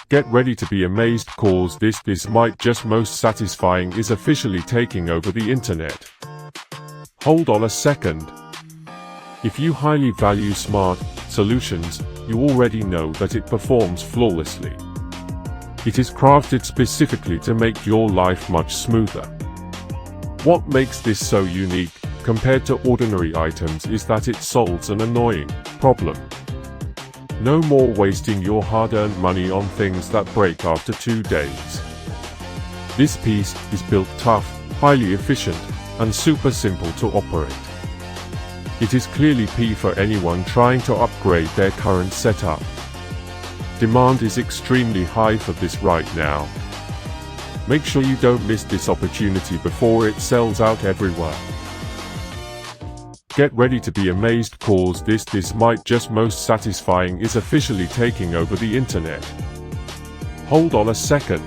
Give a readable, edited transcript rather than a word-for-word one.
Get ready to be amazed, cause this might just most satisfying is officially taking over the internet. Hold on a second. If you highly value smart solutions, you already know that it performs flawlessly. It is crafted specifically to make your life much smoother. What makes this so unique compared to ordinary items is that it solves an annoying problem. No more wasting your hard-earned money on things that break after 2 days. This piece is built tough, highly efficient, and super simple to operate. It is clearly P for anyone trying to upgrade their current setup. Demand is extremely high for this right now. Make sure you don't miss this opportunity before it sells out everywhere. Get ready to be amazed, cause this might just most satisfying is officially taking over the internet. Hold on a second.